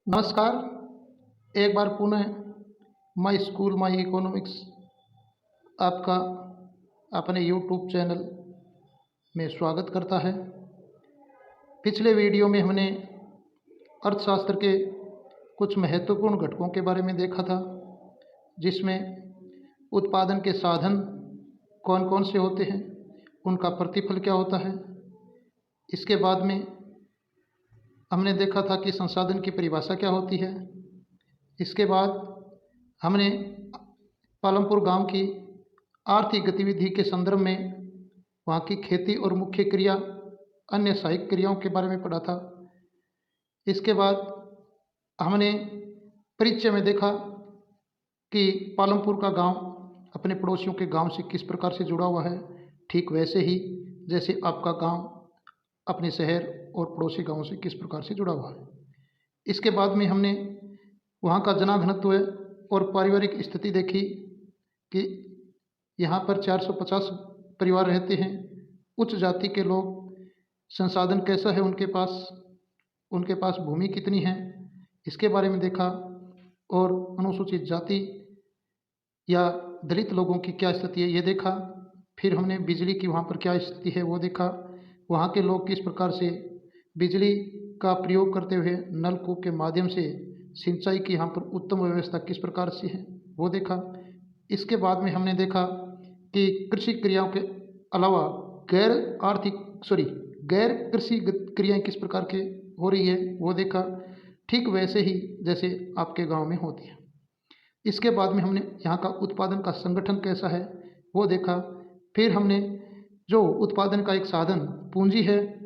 नमस्कार। एक बार पुनः माई स्कूल माई इकोनॉमिक्स आपका अपने यूट्यूब चैनल में स्वागत करता है। पिछले वीडियो में हमने अर्थशास्त्र के कुछ महत्वपूर्ण घटकों के बारे में देखा था, जिसमें उत्पादन के साधन कौन कौन से होते हैं, उनका प्रतिफल क्या होता है। इसके बाद में हमने देखा था कि संसाधन की परिभाषा क्या होती है। इसके बाद हमने पालमपुर गांव की आर्थिक गतिविधि के संदर्भ में वहाँ की खेती और मुख्य क्रिया, अन्य सहायक क्रियाओं के बारे में पढ़ा था। इसके बाद हमने परिचय में देखा कि पालमपुर का गांव अपने पड़ोसियों के गांव से किस प्रकार से जुड़ा हुआ है, ठीक वैसे ही जैसे आपका गांव अपने शहर और पड़ोसी गांवों से किस प्रकार से जुड़ा हुआ है। इसके बाद में हमने वहाँ का जनाघनत्व और पारिवारिक स्थिति देखी कि यहाँ पर 450 परिवार रहते हैं। उच्च जाति के लोग, संसाधन कैसा है उनके पास भूमि कितनी है, इसके बारे में देखा। और अनुसूचित जाति या दलित लोगों की क्या स्थिति है ये देखा। फिर हमने बिजली की वहाँ पर क्या स्थिति है वो देखा। वहाँ के लोग किस प्रकार से बिजली का प्रयोग करते हुए नलकूप के माध्यम से सिंचाई की यहाँ पर उत्तम व्यवस्था किस प्रकार से है वो देखा। इसके बाद में हमने देखा कि कृषि क्रियाओं के अलावा गैर कृषि क्रियाएं किस प्रकार के हो रही है वो देखा, ठीक वैसे ही जैसे आपके गांव में होती है। इसके बाद में हमने यहाँ का उत्पादन का संगठन कैसा है वो देखा। फिर हमने जो उत्पादन का एक साधन पूंजी है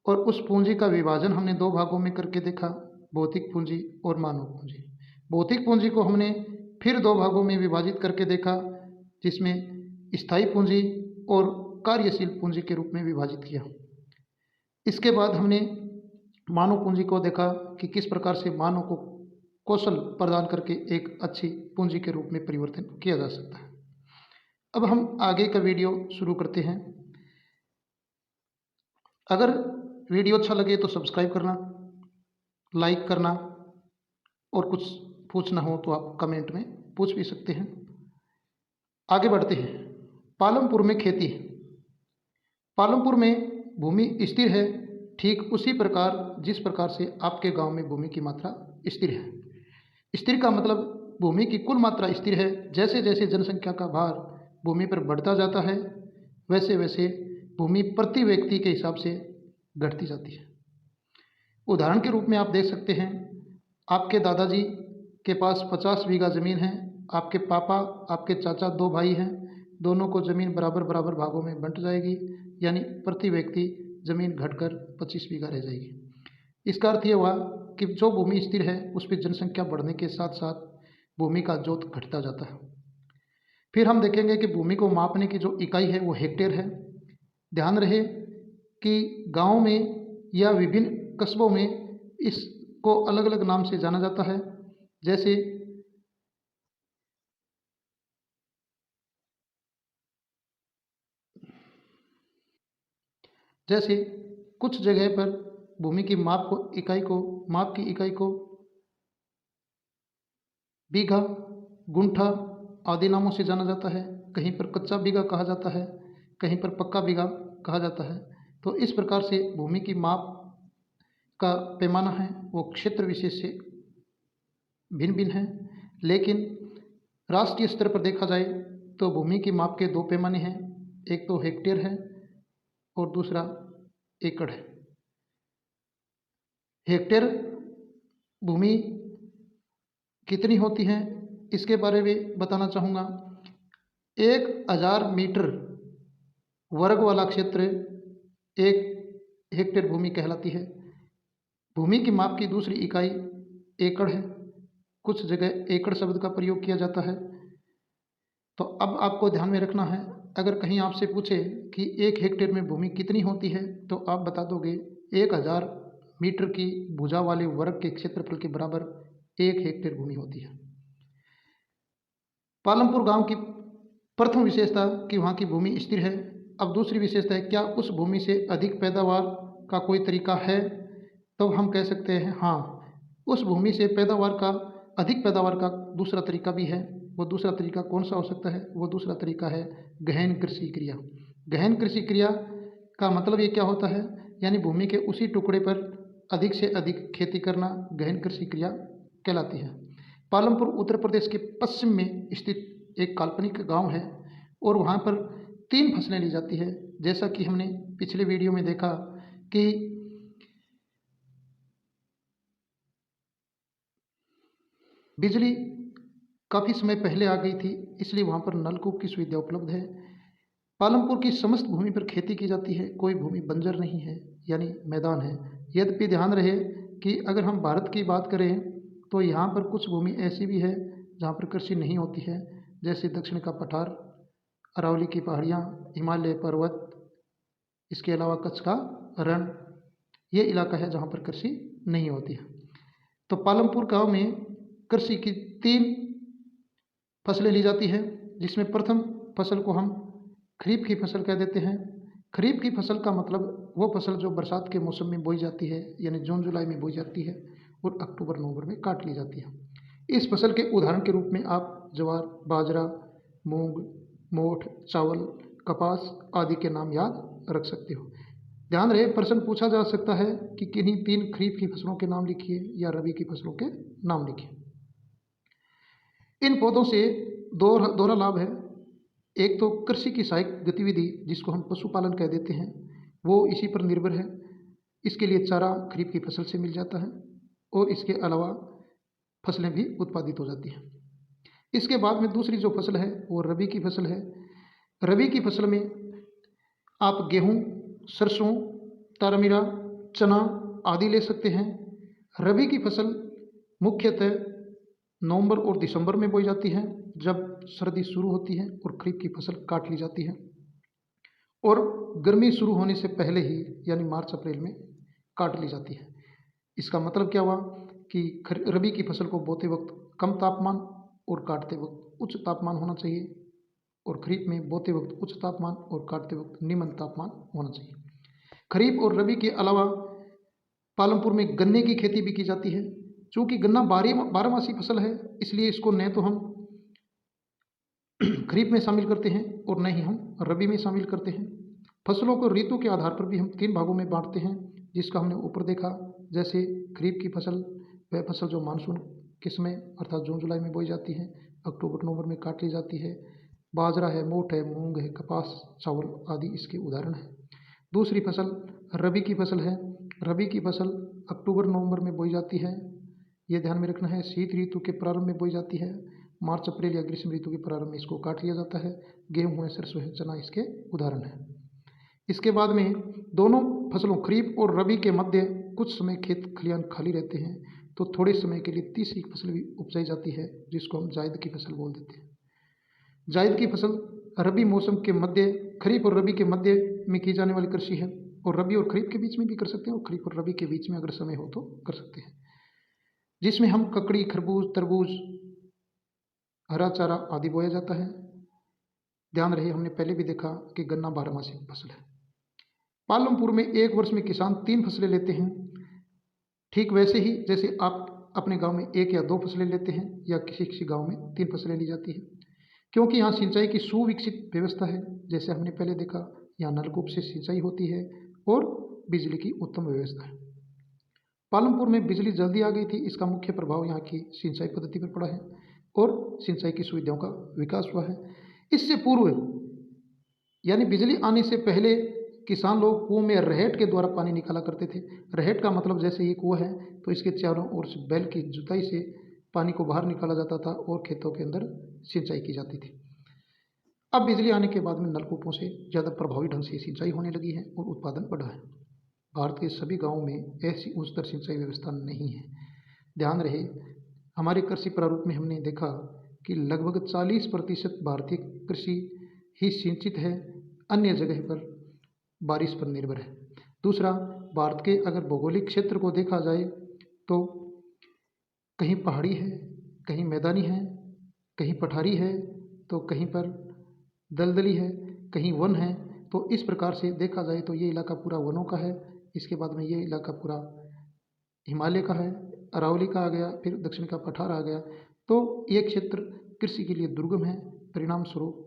और उस पूंजी का विभाजन हमने दो भागों में करके देखा, भौतिक पूंजी और मानव पूंजी। भौतिक पूंजी को हमने फिर दो भागों में विभाजित करके देखा, जिसमें स्थायी पूंजी और कार्यशील पूंजी के रूप में विभाजित किया। इसके बाद हमने मानव पूंजी को देखा कि किस प्रकार से मानव को कौशल प्रदान करके एक अच्छी पूंजी के रूप में परिवर्तन किया जा सकता है। अब हम आगे का वीडियो शुरू करते हैं। अगर वीडियो अच्छा लगे तो सब्सक्राइब करना, लाइक करना, और कुछ पूछना हो तो आप कमेंट में पूछ भी सकते हैं। आगे बढ़ते हैं। पालमपुर में खेती। पालमपुर में भूमि स्थिर है, ठीक उसी प्रकार जिस प्रकार से आपके गांव में भूमि की मात्रा स्थिर है। स्थिर का मतलब भूमि की कुल मात्रा स्थिर है। जैसे जैसे जनसंख्या का भार भूमि पर बढ़ता जाता है, वैसे वैसे भूमि प्रति व्यक्ति के हिसाब से घटती जाती है। उदाहरण के रूप में आप देख सकते हैं, आपके दादाजी के पास 50 बीघा ज़मीन है, आपके पापा, आपके चाचा, दो भाई हैं, दोनों को ज़मीन बराबर बराबर भागों में बंट जाएगी, यानी प्रति व्यक्ति ज़मीन घटकर 25 बीघा रह जाएगी। इसका अर्थ ये हुआ कि जो भूमि स्थिर है उस पर जनसंख्या बढ़ने के साथ साथ भूमि का जोत घटता जाता है। फिर हम देखेंगे कि भूमि को मापने की जो इकाई है वो हेक्टेयर है। ध्यान रहे कि गांव में या विभिन्न कस्बों में इसको अलग अलग नाम से जाना जाता है। जैसे कुछ जगह पर भूमि की माप की इकाई को बीघा, गुंठा आदि नामों से जाना जाता है। कहीं पर कच्चा बीघा कहा जाता है, कहीं पर पक्का बीघा कहा जाता है। तो इस प्रकार से भूमि की माप का पैमाना है वो क्षेत्र विशेष से भिन्न भिन्न है। लेकिन राष्ट्रीय स्तर पर देखा जाए तो भूमि की माप के दो पैमाने हैं, एक तो हेक्टेयर है और दूसरा एकड़ है। हेक्टेयर भूमि कितनी होती है इसके बारे में बताना चाहूँगा। 1000 मीटर वर्ग वाला क्षेत्र एक हेक्टेयर भूमि कहलाती है। भूमि की माप की दूसरी इकाई एकड़ है। कुछ जगह एकड़ शब्द का प्रयोग किया जाता है। तो अब आपको ध्यान में रखना है, अगर कहीं आपसे पूछे कि 1 हेक्टेयर में भूमि कितनी होती है तो आप बता दोगे 1000 मीटर की भुजा वाले वर्ग के क्षेत्रफल के बराबर 1 हेक्टेयर भूमि होती है। पालमपुर गांव की प्रथम विशेषता कि वहाँ की भूमि स्थिर है। अब दूसरी विशेषता है, क्या उस भूमि से अधिक पैदावार का कोई तरीका है? तो हम कह सकते हैं हाँ, उस भूमि से अधिक पैदावार का दूसरा तरीका भी है। वो दूसरा तरीका कौन सा हो सकता है? वो दूसरा तरीका है गहन कृषि क्रिया। गहन कृषि क्रिया का मतलब ये क्या होता है? यानी भूमि के उसी टुकड़े पर अधिक से अधिक खेती करना गहन कृषि क्रिया कहलाती है। पालमपुर उत्तर प्रदेश के पश्चिम में स्थित एक काल्पनिक गांव है और वहाँ पर 3 फसलें ली जाती है। जैसा कि हमने पिछले वीडियो में देखा कि बिजली काफ़ी समय पहले आ गई थी, इसलिए वहाँ पर नलकूप की सुविधा उपलब्ध है। पालमपुर की समस्त भूमि पर खेती की जाती है, कोई भूमि बंजर नहीं है, यानी मैदान है। यद्यपि ध्यान रहे कि अगर हम भारत की बात करें तो यहाँ पर कुछ भूमि ऐसी भी है जहाँ पर कृषि नहीं होती है, जैसे दक्षिण का पठार, अरावली की पहाड़ियाँ, हिमालय पर्वत, इसके अलावा कच्छ का रण, ये इलाका है जहाँ पर कृषि नहीं होती है। तो पालमपुर गांव में कृषि की 3 फसलें ली जाती है, जिसमें प्रथम फसल को हम खरीफ की फसल कह देते हैं। खरीफ की फसल का मतलब वो फसल जो बरसात के मौसम में बोई जाती है, यानी जून जुलाई में बोई जाती है और अक्टूबर नवंबर में काट ली जाती है। इस फसल के उदाहरण के रूप में आप ज्वार, बाजरा, मूंग, मोठ, चावल, कपास आदि के नाम याद रख सकते हो। ध्यान रहे, प्रश्न पूछा जा सकता है कि किन्हीं 3 खरीफ की फसलों के नाम लिखिए या रबी की फसलों के नाम लिखिए। इन पौधों से दोहरा लाभ है। एक तो कृषि की सहायक गतिविधि, जिसको हम पशुपालन कह देते हैं, वो इसी पर निर्भर है। इसके लिए चारा खरीफ की फसल से मिल जाता है और इसके अलावा फसलें भी उत्पादित हो जाती हैं। इसके बाद में दूसरी जो फसल है वो रबी की फसल है। रबी की फसल में आप गेहूँ, सरसों, तारामीरा, चना आदि ले सकते हैं। रबी की फसल मुख्यतः नवंबर और दिसंबर में बोई जाती है, जब सर्दी शुरू होती है और खरीफ की फसल काट ली जाती है, और गर्मी शुरू होने से पहले ही यानी मार्च अप्रैल में काट ली जाती है। इसका मतलब क्या हुआ कि रबी की फसल को बोते वक्त कम तापमान और काटते वक्त उच्च तापमान होना चाहिए, और खरीफ में बोते वक्त उच्च तापमान और काटते वक्त निम्न तापमान होना चाहिए। खरीफ और रबी के अलावा पालमपुर में गन्ने की खेती भी की जाती है। चूँकि गन्ना बारहमासी फसल है, इसलिए इसको न तो हम खरीफ में शामिल करते हैं और न ही हम रबी में शामिल करते हैं। फसलों को ऋतु के आधार पर भी हम 3 भागों में बांटते हैं, जिसका हमने ऊपर देखा। जैसे खरीफ की फसल वह फसल जो मानसून के समय अर्थात जून जुलाई में बोई जाती है, अक्टूबर नवंबर में काट ली जाती है। बाजरा है, मोठ है, मूंग है, कपास, चावल आदि इसके उदाहरण हैं। दूसरी फसल रबी की फसल है। रबी की फसल अक्टूबर नवंबर में बोई जाती है। ये ध्यान में रखना है, शीत ऋतु के प्रारंभ में बोई जाती है। मार्च अप्रैल या ग्रीष्म ऋतु के प्रारंभ में इसको काट लिया जाता है। गेहूँ है, सरसों है, चना इसके उदाहरण हैं। इसके बाद में दोनों फसलों खरीफ और रबी के मध्य कुछ समय खेत खलिहान खाली रहते हैं, तो थोड़े समय के लिए तीसरी फसल भी उपजाई जाती है, जिसको हम जायद की फसल बोल देते हैं। जायद की फसल रबी मौसम के मध्य, खरीफ और रबी के मध्य में की जाने वाली कृषि है, और रबी और खरीफ के बीच में भी कर सकते हैं और खरीफ और रबी के बीच में अगर समय हो तो कर सकते हैं, जिसमें हम ककड़ी, खरबूज, तरबूज, हरा चारा आदि बोया जाता है। ध्यान रहे, हमने पहले भी देखा कि गन्ना बारहमासी फसल है। पालमपुर में एक वर्ष में किसान 3 फसलें लेते हैं, ठीक वैसे ही जैसे आप अपने गांव में 1 या 2 फसलें लेते हैं, या किसी किसी गांव में 3 फसलें ली जाती है, क्योंकि यहाँ सिंचाई की सुविकसित व्यवस्था है। जैसे हमने पहले देखा, यहाँ नलकूप से सिंचाई होती है और बिजली की उत्तम व्यवस्था है। पालमपुर में बिजली जल्दी आ गई थी, इसका मुख्य प्रभाव यहाँ की सिंचाई पद्धति पर पड़ा है और सिंचाई की सुविधाओं का विकास हुआ है। इससे पूर्व यानी बिजली आने से पहले किसान लोग कुओं में रहेट के द्वारा पानी निकाला करते थे। रहेट का मतलब जैसे ये कुआं है तो इसके चारों ओर से बैल की जुताई से पानी को बाहर निकाला जाता था और खेतों के अंदर सिंचाई की जाती थी। अब बिजली आने के बाद में नलकूपों से ज़्यादा प्रभावी ढंग से सिंचाई होने लगी है और उत्पादन बढ़ा है। भारत के सभी गाँवों में ऐसी उच्च स्तर सिंचाई व्यवस्था नहीं है। ध्यान रहे, हमारे कृषि प्रारूप में हमने देखा कि लगभग 40% भारतीय कृषि ही सिंचित है, अन्य जगह पर बारिश पर निर्भर है। दूसरा, भारत के अगर भौगोलिक क्षेत्र को देखा जाए तो कहीं पहाड़ी है, कहीं मैदानी है, कहीं पठारी है, तो कहीं पर दलदली है, कहीं वन है। तो इस प्रकार से देखा जाए तो ये इलाका पूरा वनों का है। इसके बाद में ये इलाका पूरा हिमालय का है, अरावली का आ गया, फिर दक्षिण का पठार आ गया। तो ये क्षेत्र कृषि के लिए दुर्गम है। परिणाम स्वरूप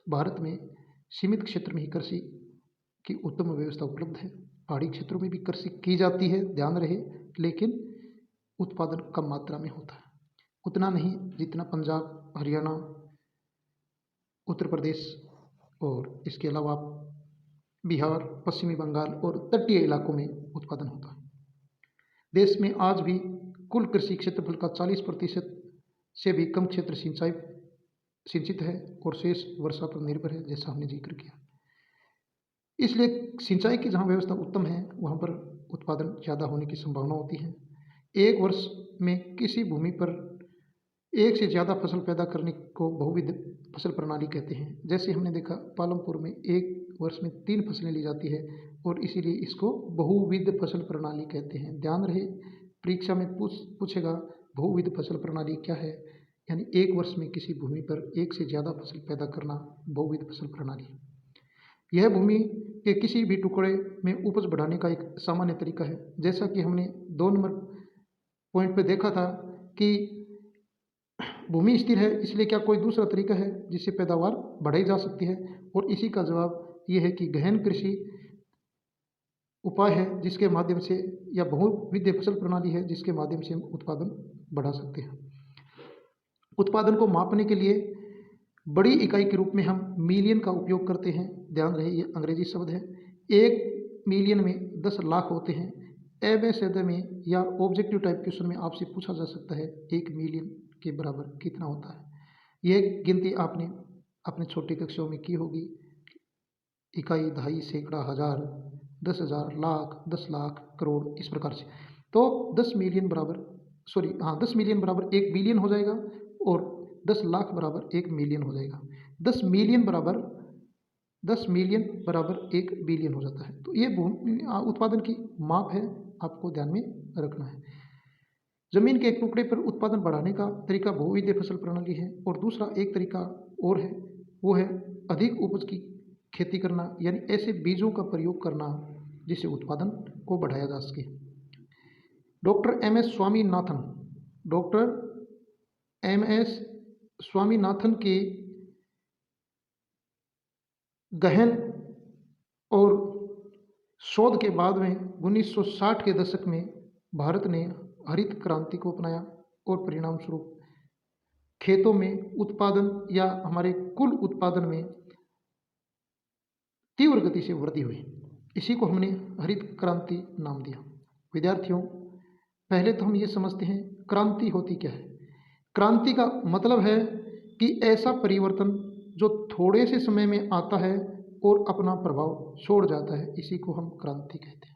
भारत में सीमित क्षेत्र में ही कृषि की उत्तम व्यवस्था उपलब्ध है। पहाड़ी क्षेत्रों में भी कृषि की जाती है, ध्यान रहे, लेकिन उत्पादन कम मात्रा में होता है, उतना नहीं जितना पंजाब, हरियाणा, उत्तर प्रदेश और इसके अलावा बिहार, पश्चिमी बंगाल और तटीय इलाकों में उत्पादन होता है। देश में आज भी कुल कृषि क्षेत्रफल का 40% से भी कम क्षेत्र सिंचित है और शेष वर्षा पर निर्भर है, जैसा हमने जिक्र किया। इसलिए सिंचाई की जहाँ व्यवस्था उत्तम है वहाँ पर उत्पादन ज़्यादा होने की संभावना होती है। एक वर्ष में किसी भूमि पर एक से ज़्यादा फसल पैदा करने को बहुविध फसल प्रणाली कहते हैं। जैसे हमने देखा पालमपुर में एक वर्ष में 3 फसलें ली जाती है और इसीलिए इसको बहुविध फसल प्रणाली कहते हैं। ध्यान रहे, परीक्षा में पूछेगा बहुविध फसल प्रणाली क्या है, यानी एक वर्ष में किसी भूमि पर एक से ज़्यादा फसल पैदा करना बहुविध फसल प्रणाली। यह भूमि के किसी भी टुकड़े में उपज बढ़ाने का एक सामान्य तरीका है। जैसा कि हमने 2 नंबर पॉइंट पे देखा था कि भूमि स्थिर है, इसलिए क्या कोई दूसरा तरीका है जिससे पैदावार बढ़ाई जा सकती है, और इसी का जवाब ये है कि गहन कृषि उपाय है जिसके माध्यम से, या बहुविध फसल प्रणाली है जिसके माध्यम से हम उत्पादन बढ़ा सकते हैं। उत्पादन को मापने के लिए बड़ी इकाई के रूप में हम मिलियन का उपयोग करते हैं। ध्यान रहे, ये अंग्रेजी शब्द है। 1 मिलियन में 10 लाख होते हैं। एमएसएड में या ऑब्जेक्टिव टाइप क्वेश्चन में आपसे पूछा जा सकता है 1 मिलियन के बराबर कितना होता है। यह गिनती आपने अपने छोटी कक्षाओं में की होगी। इकाई, दहाई, सैकड़ा, हज़ार, 10,000, लाख, 10 लाख, करोड़, इस प्रकार से। तो 10 मिलियन बराबर 10 मिलियन बराबर 1 बिलियन हो जाएगा और 10 लाख बराबर 1 मिलियन हो जाएगा। 10 मिलियन बराबर 1 बिलियन हो जाता है। तो ये उत्पादन की माप है, आपको ध्यान में रखना है। जमीन के एक टुकड़े पर उत्पादन बढ़ाने का तरीका बहुविध फसल प्रणाली है, और दूसरा एक तरीका और है, वो है अधिक उपज की खेती करना, यानी ऐसे बीजों का प्रयोग करना जिससे उत्पादन को बढ़ाया जा सके। डॉक्टर एम एस स्वामीनाथन के गहन और शोध के बाद में 1960 के दशक में भारत ने हरित क्रांति को अपनाया और परिणाम स्वरूप खेतों में उत्पादन या हमारे कुल उत्पादन में तीव्र गति से वृद्धि हुई। इसी को हमने हरित क्रांति नाम दिया। विद्यार्थियों, पहले तो हम ये समझते हैं क्रांति होती क्या है। क्रांति का मतलब है कि ऐसा परिवर्तन जो थोड़े से समय में आता है और अपना प्रभाव छोड़ जाता है, इसी को हम क्रांति कहते हैं।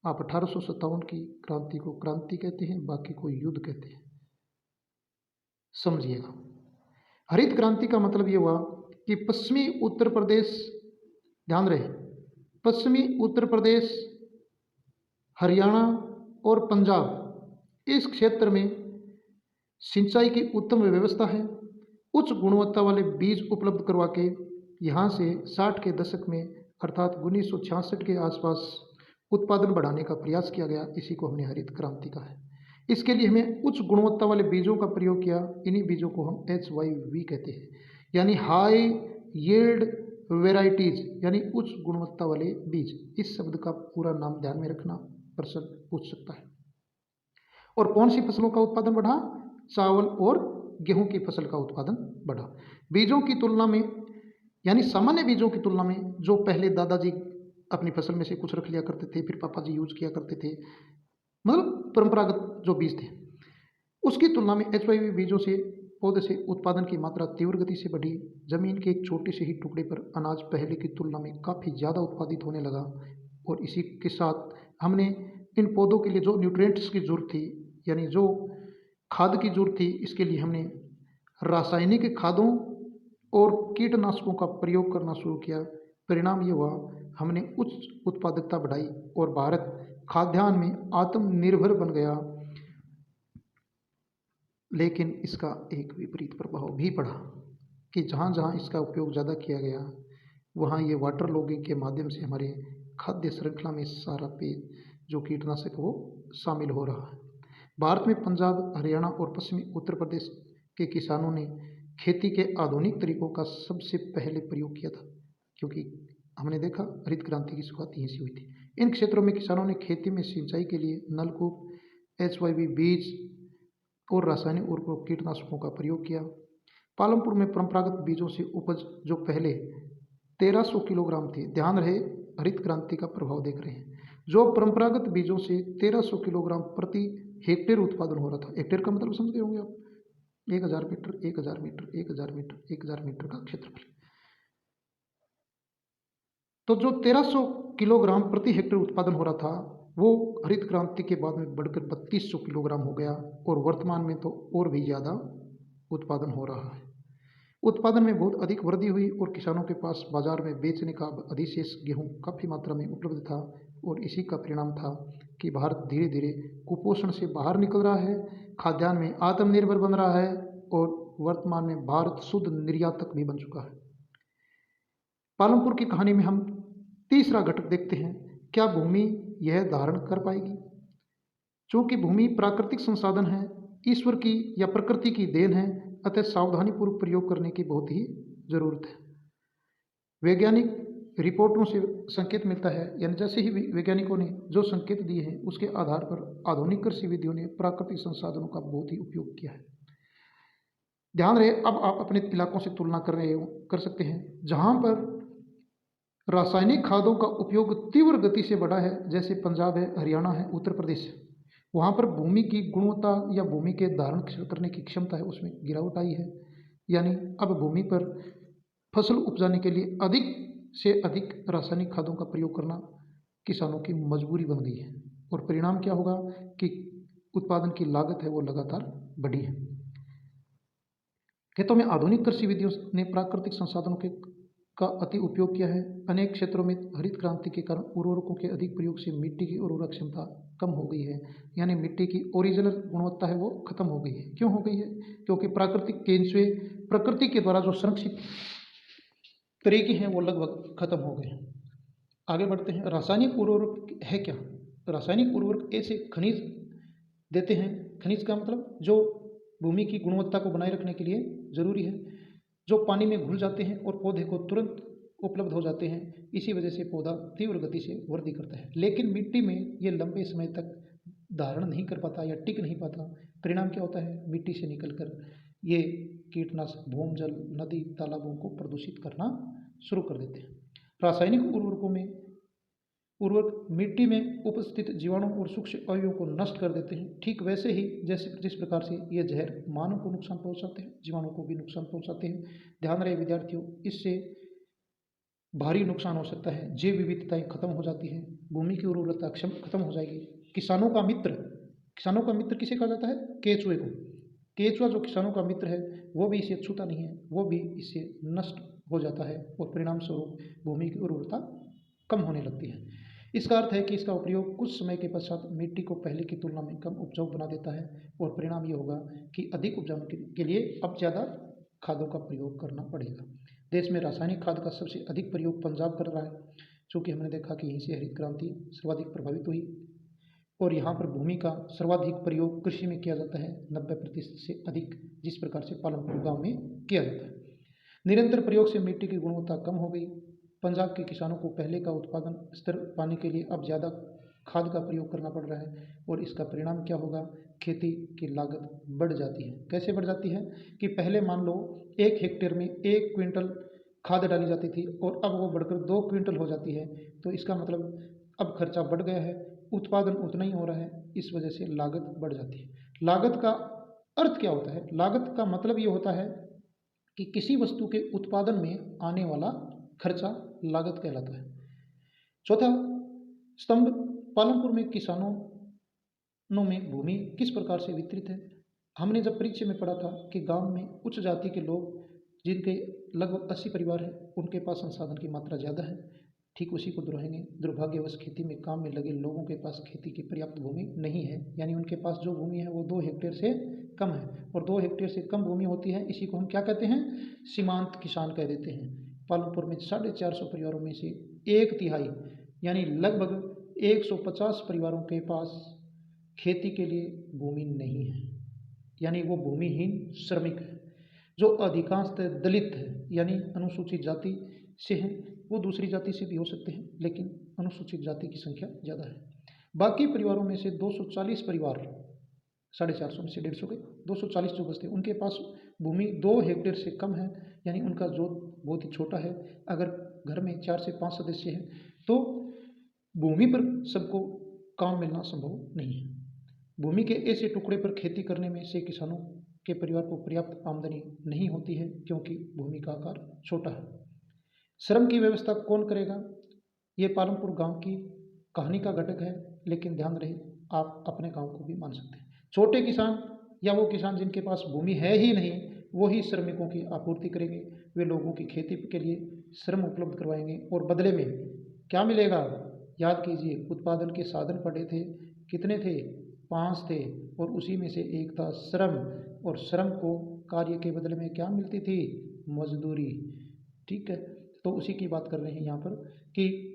आप 1857 की क्रांति को क्रांति कहते हैं, बाकी को युद्ध कहते हैं, समझिएगा। हरित क्रांति का मतलब ये हुआ कि पश्चिमी उत्तर प्रदेश, ध्यान रहे, पश्चिमी उत्तर प्रदेश, हरियाणा और पंजाब, इस क्षेत्र में सिंचाई की उत्तम व्यवस्था है। उच्च गुणवत्ता वाले बीज उपलब्ध करवा के यहाँ से 60 के दशक में अर्थात 1966 के आसपास उत्पादन बढ़ाने का प्रयास किया गया। इसी को हमने हरित क्रांति कहा है। इसके लिए हमें उच्च गुणवत्ता वाले बीजों का प्रयोग किया। इन्हीं बीजों को हम HYV कहते हैं, यानी हाई यील्ड वेराइटीज, यानी उच्च गुणवत्ता वाले बीज। इस शब्द का पूरा नाम ध्यान में रखना, प्रश्न पूछ सकता है। और कौन सी फसलों का उत्पादन बढ़ा? चावल और गेहूं की फसल का उत्पादन बढ़ा। बीजों की तुलना में, यानी सामान्य बीजों की तुलना में, जो पहले दादाजी अपनी फसल में से कुछ रख लिया करते थे, फिर पापा जी यूज किया करते थे, मतलब परंपरागत जो बीज थे, उसकी तुलना में HYV बीजों से पौधे से उत्पादन की मात्रा तीव्र गति से बढ़ी। जमीन के एक छोटे से ही टुकड़े पर अनाज पहले की तुलना में काफ़ी ज़्यादा उत्पादित होने लगा। और इसी के साथ हमने इन पौधों के लिए जो न्यूट्रिएंट्स की जरूरत थी, यानी जो खाद की जरूरत थी, इसके लिए हमने रासायनिक खादों और कीटनाशकों का प्रयोग करना शुरू किया। परिणाम ये हुआ, हमने उच्च उत्पादकता बढ़ाई और भारत खाद्यान्न में आत्मनिर्भर बन गया। लेकिन इसका एक विपरीत प्रभाव भी पड़ा कि जहाँ जहाँ इसका उपयोग ज़्यादा किया गया, वहाँ ये वाटर लॉगिंग के माध्यम से हमारे खाद्य श्रृंखला में सारा पे जो कीटनाशक वो शामिल हो रहा है। भारत में पंजाब, हरियाणा और पश्चिमी उत्तर प्रदेश के किसानों ने खेती के आधुनिक तरीकों का सबसे पहले प्रयोग किया था, क्योंकि हमने देखा हरित क्रांति की शुरुआत यहीं से हुई थी। इन क्षेत्रों में किसानों ने खेती में सिंचाई के लिए नलकूप, HYV बीज और रासायनिक उर्वरक कीटनाशकों का प्रयोग किया। पालमपुर में परंपरागत बीजों से उपज जो पहले 1300 किलोग्राम थी, ध्यान रहे हरित क्रांति का प्रभाव देख रहे हैं, जो परंपरागत बीजों से 1300 किलोग्राम प्रति हेक्टेयर उत्पादन हो रहा था। हेक्टेयर का मतलब समझ गए होंगे आप, 1000 मीटर, 1000 मीटर, 1000 मीटर, 1000 मीटर का क्षेत्रफल। तो जो 1300 किलोग्राम प्रति हेक्टेयर उत्पादन हो रहा था, वो हरित क्रांति के बाद में बढ़कर 3200 किलोग्राम हो गया और वर्तमान में तो और भी ज़्यादा उत्पादन हो रहा है। उत्पादन में बहुत अधिक वृद्धि हुई और किसानों के पास बाजार में बेचने का अधिशेष गेहूं काफ़ी मात्रा में उपलब्ध था और इसी का परिणाम था कि भारत धीरे धीरे कुपोषण से बाहर निकल रहा है, खाद्यान्न में आत्मनिर्भर बन रहा है और वर्तमान में भारत शुद्ध निर्यातक भी बन चुका है। पालमपुर की कहानी में हम तीसरा घटक देखते हैं, क्या भूमि यह धारण कर पाएगी? चूंकि भूमि प्राकृतिक संसाधन है, ईश्वर की या प्रकृति की देन है, अतः सावधानीपूर्वक प्रयोग करने की बहुत ही जरूरत है। वैज्ञानिक रिपोर्टों से संकेत मिलता है, यानी जैसे ही वैज्ञानिकों ने जो संकेत दिए हैं उसके आधार पर आधुनिक कृषि विधियों ने प्राकृतिक संसाधनों का बहुत ही उपयोग किया है। ध्यान रहे, अब आप अपने इलाकों से तुलना कर सकते हैं जहां पर रासायनिक खादों का उपयोग तीव्र गति से बढ़ा है, जैसे पंजाब है, हरियाणा है, उत्तर प्रदेश है, वहाँ पर भूमि की गुणवत्ता या भूमि के धारण करने की क्षमता है उसमें गिरावट आई है। यानी अब भूमि पर फसल उपजाने के लिए अधिक से अधिक रासायनिक खादों का प्रयोग करना किसानों की मजबूरी बन गई है और परिणाम क्या होगा कि उत्पादन की लागत है वो लगातार बढ़ी है। खेतों में आधुनिक कृषि विधियों ने प्राकृतिक संसाधनों का अति उपयोग किया है। अनेक क्षेत्रों में हरित क्रांति के कारण उर्वरकों के अधिक प्रयोग से मिट्टी की उर्वरक क्षमता कम हो गई है, यानी मिट्टी की ओरिजिनल गुणवत्ता है वो खत्म हो गई है। क्यों हो गई है? क्योंकि प्राकृतिक केंचुए प्रकृति के द्वारा जो संरक्षित तरीके हैं वो लगभग खत्म हो गए हैं। आगे बढ़ते हैं। रासायनिक उर्वरक है क्या? रासायनिक उर्वरक ऐसे खनिज देते हैं, खनिज का मतलब जो भूमि की गुणवत्ता को बनाए रखने के लिए जरूरी है, जो पानी में घुल जाते हैं और पौधे को तुरंत उपलब्ध हो जाते हैं। इसी वजह से पौधा तीव्र गति से वृद्धि करता है, लेकिन मिट्टी में ये लंबे समय तक धारण नहीं कर पाता या टिक नहीं पाता। परिणाम क्या होता है? मिट्टी से निकलकर ये कीटनाशक भूमि, जल, नदी, तालाबों को प्रदूषित करना शुरू कर देते हैं। रासायनिक उर्वरकों में उर्वरक मिट्टी में उपस्थित जीवाणु और सूक्ष्म अवयवों को नष्ट कर देते हैं, ठीक वैसे ही जिस प्रकार से ये जहर मानव को नुकसान पहुंचाते हैं, जीवाणु को भी नुकसान पहुंचाते हैं। ध्यान रहे विद्यार्थियों, इससे भारी नुकसान हो सकता है। जैव विविधताएं खत्म हो जाती है, भूमि की उर्वरता खत्म हो जाएगी। किसानों का मित्र किसे कहा जाता है? केचुए को। केचुआ जो किसानों का मित्र है वो भी इसे छूता नहीं है, वो भी इससे नष्ट हो जाता है और परिणाम स्वरूप भूमि की उर्वरता कम होने लगती है। इसका अर्थ है कि इसका उपयोग कुछ समय के पश्चात मिट्टी को पहले की तुलना में कम उपजाऊ बना देता है और परिणाम ये होगा कि अधिक उपजाऊ के लिए अब ज़्यादा खादों का प्रयोग करना पड़ेगा। देश में रासायनिक खाद का सबसे अधिक प्रयोग पंजाब कर रहा है, चूँकि हमने देखा कि यहीं से हरित क्रांति सर्वाधिक प्रभावित हुई और यहाँ पर भूमि का सर्वाधिक प्रयोग कृषि में किया जाता है, 90% से अधिक, जिस प्रकार से पालमपुर गाँव में किया जाता है। निरंतर प्रयोग से मिट्टी की गुणवत्ता कम हो गई। पंजाब के किसानों को पहले का उत्पादन स्तर पाने के लिए अब ज़्यादा खाद का प्रयोग करना पड़ रहा है और इसका परिणाम क्या होगा? खेती की लागत बढ़ जाती है। कैसे बढ़ जाती है कि पहले मान लो 1 हेक्टेयर में 1 क्विंटल खाद डाली जाती थी और अब वो बढ़कर 2 क्विंटल हो जाती है। तो इसका मतलब अब खर्चा बढ़ गया है, उत्पादन उतना ही हो रहा है, इस वजह से लागत बढ़ जाती है। लागत का अर्थ क्या होता है? लागत का मतलब ये होता है कि किसी वस्तु के उत्पादन में आने वाला खर्चा लागत कहलाता है। चौथा स्तंभ, पालमपुर में किसानों में भूमि किस प्रकार से वितरित है? हमने जब परीक्षा में पढ़ा था कि गांव में उच्च जाति के लोग, जिनके लगभग 80 परिवार हैं, उनके पास संसाधन की मात्रा ज़्यादा है। ठीक उसी को दोहराएंगे, दुर्भाग्यवश खेती में काम में लगे लोगों के पास खेती की पर्याप्त भूमि नहीं है, यानी उनके पास जो भूमि है वो 2 हेक्टेयर से कम है और 2 हेक्टेयर से कम भूमि होती है, इसी को हम क्या कहते हैं? सीमांत किसान कह देते हैं। पालमपुर में 450 परिवारों में से 1/3 यानी लगभग 150 परिवारों के पास खेती के लिए भूमि नहीं है, यानी वो भूमिहीन श्रमिक है। जो अधिकांशतः दलित है यानी अनुसूचित जाति से हैं, वो दूसरी जाति से भी हो सकते हैं, लेकिन अनुसूचित जाति की संख्या ज़्यादा है। बाकी परिवारों में से 240 परिवार, 450 में से 150 गए, 240 जो बचते हैं उनके पास भूमि 2 हेक्टेयर से कम है, यानी उनका जोत बहुत ही छोटा है। अगर घर में 4 से 5 सदस्य हैं तो भूमि पर सबको काम मिलना संभव नहीं है। भूमि के ऐसे टुकड़े पर खेती करने में से किसानों के परिवार को पर्याप्त आमदनी नहीं होती है, क्योंकि भूमि का आकार छोटा है। श्रम की व्यवस्था कौन करेगा? ये पालमपुर गांव की कहानी का घटक है, लेकिन ध्यान रहे आप अपने गांव को भी मान सकते हैं। छोटे किसान या वो किसान जिनके पास भूमि है ही नहीं, वो ही श्रमिकों की आपूर्ति करेंगे। वे लोगों की खेती के लिए श्रम उपलब्ध करवाएंगे और बदले में क्या मिलेगा? याद कीजिए, उत्पादन के साधन पड़े थे, कितने थे? 5 थे, और उसी में से एक था श्रम, और श्रम को कार्य के बदले में क्या मिलती थी? मजदूरी। ठीक है, तो उसी की बात कर रहे हैं यहाँ पर कि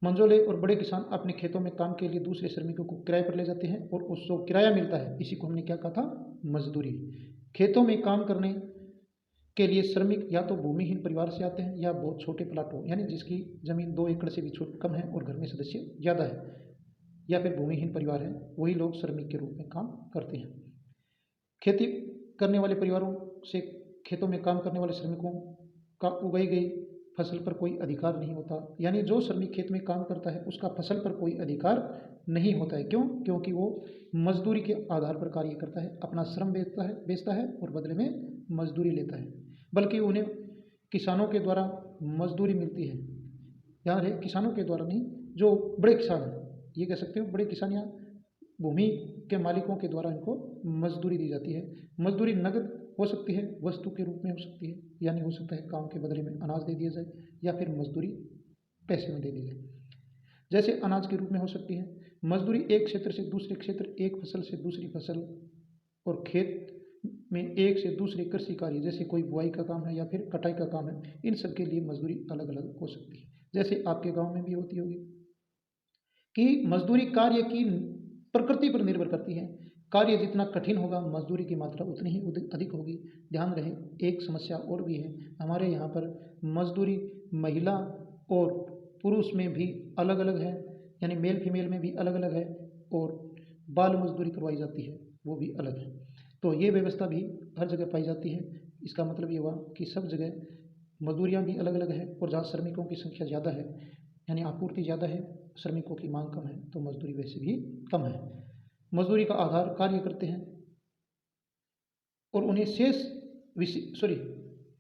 मंझोले और बड़े किसान अपने खेतों में काम के लिए दूसरे श्रमिकों को किराए पर ले जाते हैं और उसको किराया मिलता है, इसी को हमने क्या कहा था? मजदूरी। खेतों में काम करने के लिए श्रमिक या तो भूमिहीन परिवार से आते हैं या बहुत छोटे प्लाटों, यानी जिसकी जमीन 2 एकड़ से भी कम है और घर में सदस्य ज़्यादा है, या फिर भूमिहीन परिवार है, वही लोग श्रमिक के रूप में काम करते हैं। खेती करने वाले परिवारों से खेतों में काम करने वाले श्रमिकों का उगाई गई फसल पर कोई अधिकार नहीं होता, यानी जो श्रमिक खेत में काम करता है उसका फसल पर कोई अधिकार नहीं होता है। क्यों? क्योंकि वो मजदूरी के आधार पर कार्य करता है, अपना श्रम बेचता है और बदले में मजदूरी लेता है, बल्कि उन्हें किसानों के द्वारा मजदूरी मिलती है। याद है, किसानों के द्वारा नहीं, जो बड़े किसान हैं, ये कह सकते हो बड़े किसान या भूमि के मालिकों के द्वारा इनको मजदूरी दी जाती है। मजदूरी नगद हो सकती है, वस्तु के रूप में हो सकती है, यानी हो सकता है काम के बदले में अनाज दे दिया जाए, या फिर मजदूरी पैसे में दे दी जाए। जैसे अनाज के रूप में हो सकती है मजदूरी, एक क्षेत्र से दूसरे क्षेत्र, एक फसल से दूसरी फसल, और खेत में एक से दूसरे कृषि कार्य, जैसे कोई बुआई का काम है या फिर कटाई का काम है, इन सब के लिए मजदूरी अलग अलग हो सकती है। जैसे आपके गाँव में भी होती होगी कि मजदूरी कार्य की प्रकृति पर निर्भर करती है। कार्य जितना कठिन होगा, मजदूरी की मात्रा उतनी ही अधिक होगी। ध्यान रहे, एक समस्या और भी है, हमारे यहाँ पर मजदूरी महिला और पुरुष में भी अलग अलग है, यानी मेल फीमेल में भी अलग अलग है, और बाल मजदूरी करवाई जाती है, वो भी अलग है। तो ये व्यवस्था भी हर जगह पाई जाती है। इसका मतलब ये हुआ कि सब जगह मजदूरियाँ भी अलग अलग है, और जहाँ श्रमिकों की संख्या ज़्यादा है, यानी आपूर्ति ज़्यादा है, श्रमिकों की मांग कम है, तो मजदूरी वैसे भी कम है। मजदूरी का आधार कार्य करते हैं, और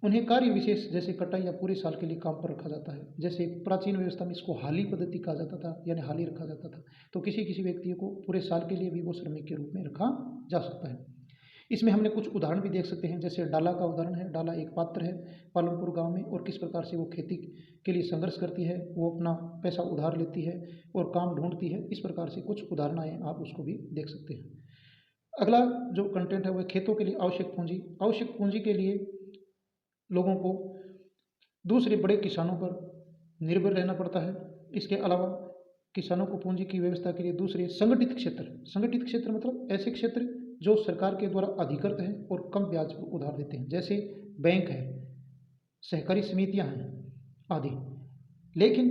उन्हें कार्य विशेष जैसे कटाई या पूरे साल के लिए काम पर रखा जाता है। जैसे प्राचीन व्यवस्था में इसको हाली पद्धति कहा जाता था, यानी हाली रखा जाता था। तो किसी किसी व्यक्ति को पूरे साल के लिए भी वो श्रमिक के रूप में रखा जा सकता है। इसमें हमने कुछ उदाहरण भी देख सकते हैं, जैसे डाला का उदाहरण है। डाला एक पात्र है पालमपुर गांव में, और किस प्रकार से वो खेती के लिए संघर्ष करती है, वो अपना पैसा उधार लेती है और काम ढूंढती है। इस प्रकार से कुछ उदाहरण आए, आप उसको भी देख सकते हैं। अगला जो कंटेंट है वह खेतों के लिए आवश्यक पूंजी। आवश्यक पूंजी के लिए लोगों को दूसरे बड़े किसानों पर निर्भर रहना पड़ता है। इसके अलावा किसानों को पूंजी की व्यवस्था के लिए दूसरे संगठित क्षेत्र मतलब ऐसे क्षेत्र जो सरकार के द्वारा अधिकृत हैं और कम ब्याज पर उधार देते हैं, जैसे बैंक है, सहकारी समितियां हैं आदि। लेकिन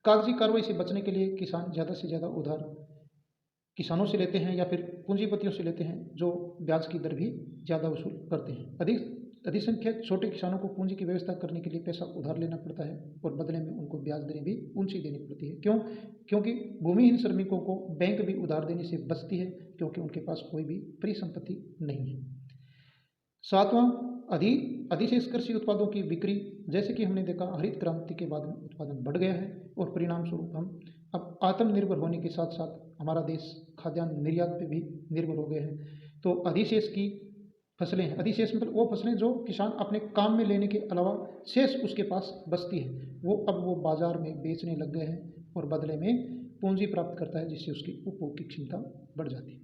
कागजी कार्रवाई से बचने के लिए किसान ज़्यादा से ज़्यादा उधार किसानों से लेते हैं या फिर पूंजीपतियों से लेते हैं, जो ब्याज की दर भी ज़्यादा वसूल करते हैं। अधिसंख्यक छोटे किसानों को पूंजी की व्यवस्था करने के लिए पैसा उधार लेना पड़ता है, और बदले में उनको ब्याज दरें भी ऊंची देनी पड़ती है। क्यों? क्योंकि भूमिहीन श्रमिकों को बैंक भी उधार देने से बचती है, क्योंकि उनके पास कोई भी परिसंपत्ति नहीं है। सातवां, अधिशेष कृषि उत्पादों की बिक्री। जैसे कि हमने देखा, हरित क्रांति के बाद में उत्पादन बढ़ गया है, और परिणाम स्वरूप हम अब आत्मनिर्भर होने के साथ साथ हमारा देश खाद्यान्न निर्यात पे भी निर्भर हो गया है। तो अधिशेष की फसलें हैं, अधिशेष मतलब वो फसलें जो किसान अपने काम में लेने के अलावा शेष उसके पास बचती है, वो बाजार में बेचने लग गए हैं, और बदले में पूंजी प्राप्त करता है, जिससे उसकी उपभोग की क्षमता बढ़ जाती है।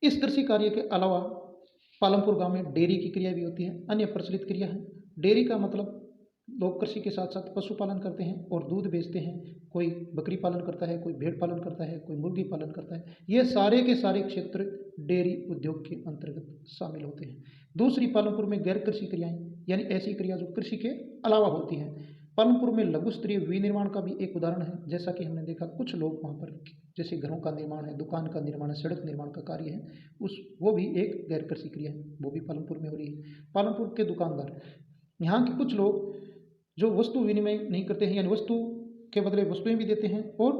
इस कृषि कार्य के अलावा पालमपुर गांव में डेयरी की क्रिया भी होती है, अन्य प्रचलित क्रिया है। डेयरी का मतलब लोग कृषि के साथ साथ पशुपालन करते हैं और दूध बेचते हैं। कोई बकरी पालन करता है, कोई भेड़ पालन करता है, कोई मुर्गी पालन करता है। ये सारे के सारे क्षेत्र डेयरी उद्योग के अंतर्गत शामिल होते हैं। दूसरी, पालनपुर में गैर कृषि क्रियाएं, यानी ऐसी क्रिया जो कृषि के अलावा होती हैं। पालनपुर में लघु स्तरीय विनिर्माण का भी एक उदाहरण है। जैसा कि हमने देखा, कुछ लोग वहाँ पर जैसे घरों का निर्माण है, दुकान का निर्माण है, सड़क निर्माण का कार्य है, वो भी एक गैर कृषि क्रिया है, वो भी पालनपुर में हो रही है। पालनपुर के दुकानदार, यहाँ के कुछ लोग जो वस्तु विनिमय नहीं करते हैं, यानी वस्तु के बदले वस्तुएं भी देते हैं, और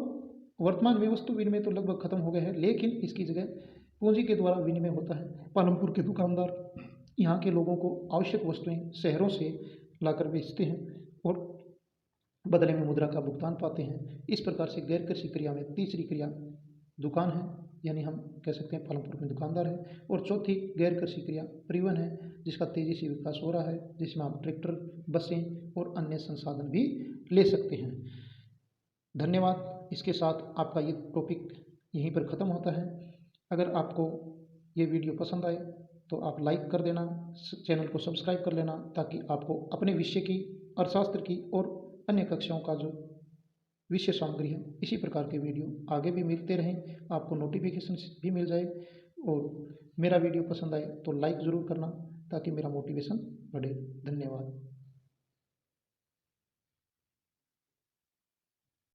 वर्तमान में वस्तु विनिमय तो लगभग खत्म हो गया है, लेकिन इसकी जगह पूंजी के द्वारा विनिमय होता है। पालनपुर के दुकानदार यहाँ के लोगों को आवश्यक वस्तुएं शहरों से लाकर बेचते हैं और बदले में मुद्रा का भुगतान पाते हैं। इस प्रकार से गैर कृषि क्रिया में तीसरी क्रिया दुकान है, यानी हम कह सकते हैं पालनपुर में दुकानदार है। और चौथी गैर कृषि क्रिया परिवहन है, जिसका तेजी से विकास हो रहा है, जिसमें आप ट्रैक्टर, बसें और अन्य संसाधन भी ले सकते हैं। धन्यवाद। इसके साथ आपका ये टॉपिक यहीं पर ख़त्म होता है। अगर आपको ये वीडियो पसंद आए तो आप लाइक कर देना, चैनल को सब्सक्राइब कर लेना, ताकि आपको अपने विषय की, अर्थशास्त्र की और अन्य कक्षाओं का जो विषय सामग्री है, इसी प्रकार के वीडियो आगे भी मिलते रहें, आपको नोटिफिकेशन भी मिल जाए। और मेरा वीडियो पसंद आए तो लाइक ज़रूर करना, ताकि मेरा मोटिवेशन बढ़े। धन्यवाद।